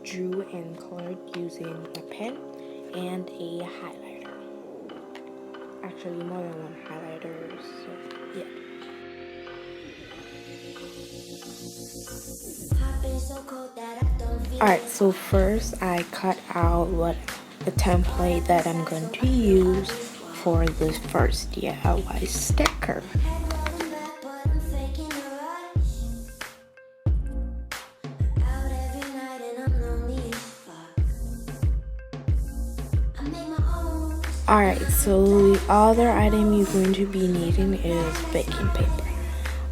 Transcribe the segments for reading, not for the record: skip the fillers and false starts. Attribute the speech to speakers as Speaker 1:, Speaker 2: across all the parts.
Speaker 1: drew and colored using a pen and a highlighter. Actually, more than one highlighter, so yeah. Alright, so first I cut out the template that I'm going to use for the first DIY sticker. Alright, so the other item you're going to be needing is baking paper.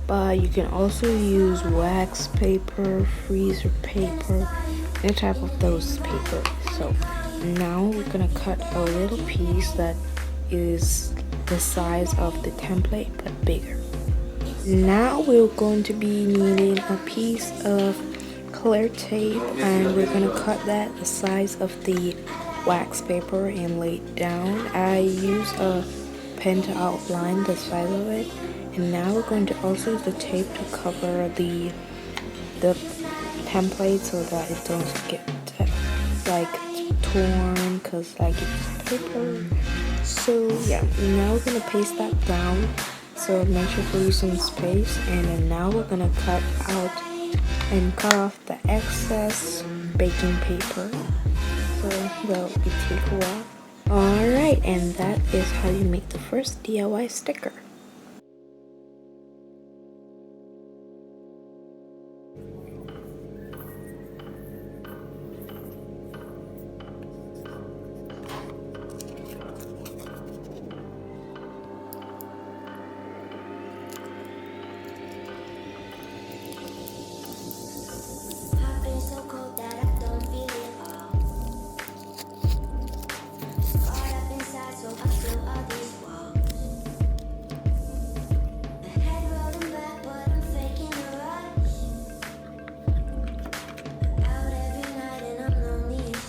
Speaker 1: But you can also use wax paper, freezer paper, any type of those paper. So now we're gonna cut a little piece that is the size of the template but bigger. Now we're going to be needing a piece of clear tape, and we're gonna cut that the size of the wax paper and lay it down. I use a pen to outline the size of it, and now we're going to also use the tape to cover the template so that it don't get like torn, because like it's paper. So yeah, now we're gonna paste that down, so make sure to leave some space, and then now we're gonna cut off the excess baking paper, so that'll take a while. Alright, and that is how you make the first DIY sticker.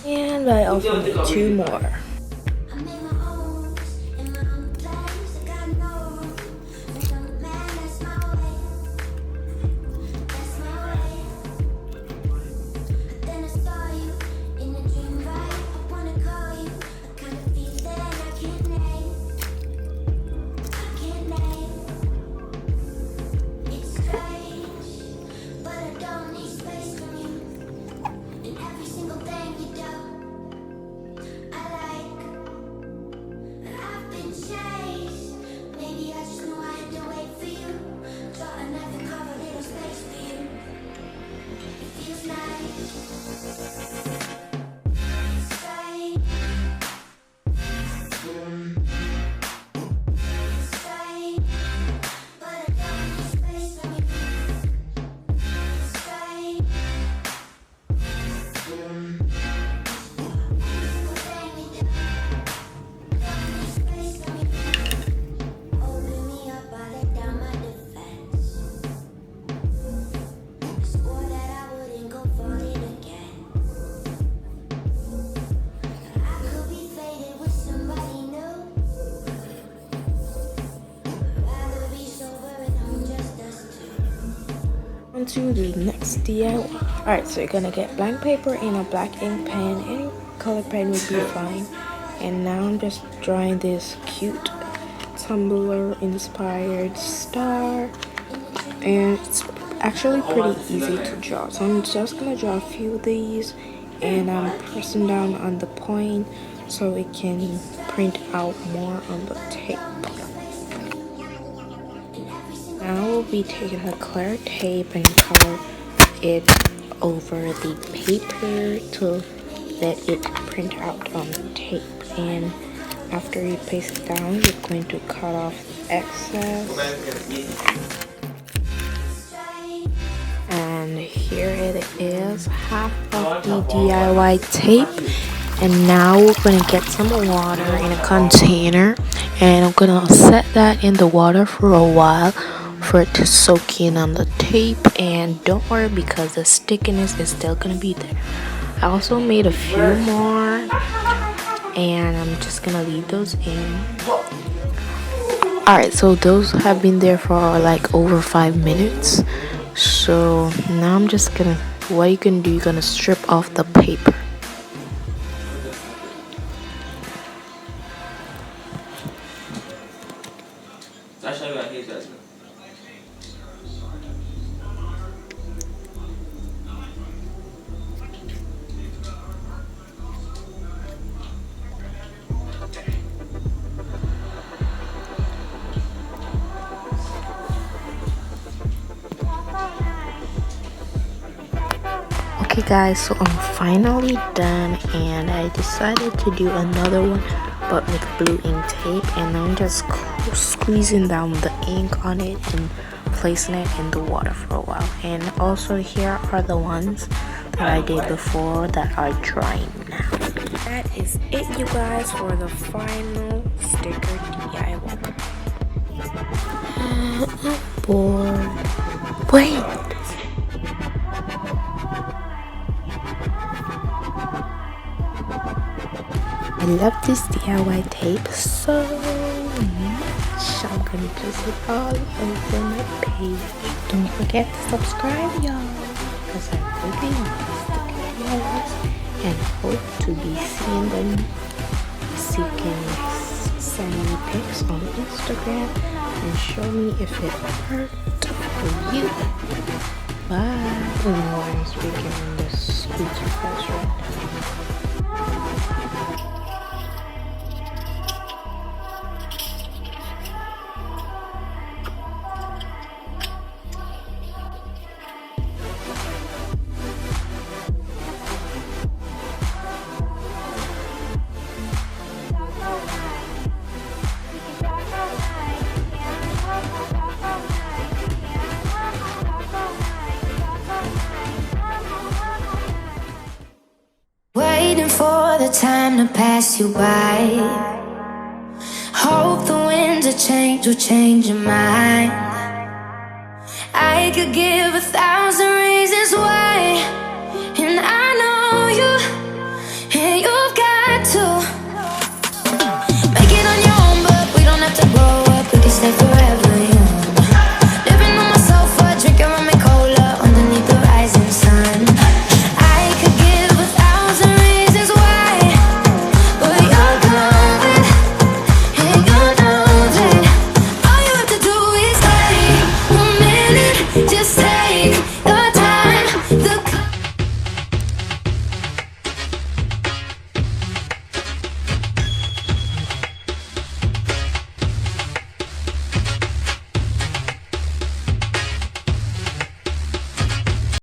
Speaker 1: And I also need 2 more. To the next DIY. Alright, so you're gonna get blank paper and a black ink pen. Any color pen would be fine. And now I'm just drawing this cute Tumblr inspired star, and it's actually pretty easy to draw. So I'm just gonna draw a few of these, and I'm pressing down on the point so it can print out more on the tape. Now we'll be taking the clear tape and color it over the paper to let it print out on the tape. And after you paste it down, you're going to cut off the excess. And here it is, half of the DIY tape. And now we're going to get some water in a container, and I'm going to set that in the water for a while for it to soak in on the tape. And don't worry, because the stickiness is still gonna be there. I also made a few more, and I'm just gonna leave those in. Alright, so those have been there for like over 5 minutes. So now I'm just gonna what are you gonna do? You're gonna strip off the paper. Okay guys, so I'm finally done and I decided to do another one but with blue ink tape, and I'm just squeezing down the ink on it and placing it in the water for a while. And also here are the ones that I did before that are drying now. That is it, you guys, for the final sticker DIY. I'm bored. Wait! I love this DIY tape so much. I'm gonna use it all over my page. Don't forget to subscribe, y'all, because I really love sticker DIYs and hope to be seeing them. So you can send me pics on Instagram and show me if it worked for you. Bye. I'm speaking in this squeaky voice right now.
Speaker 2: Waiting for the time to pass you by. Hope the winds of change will change your mind. I could give 1,000 reasons why.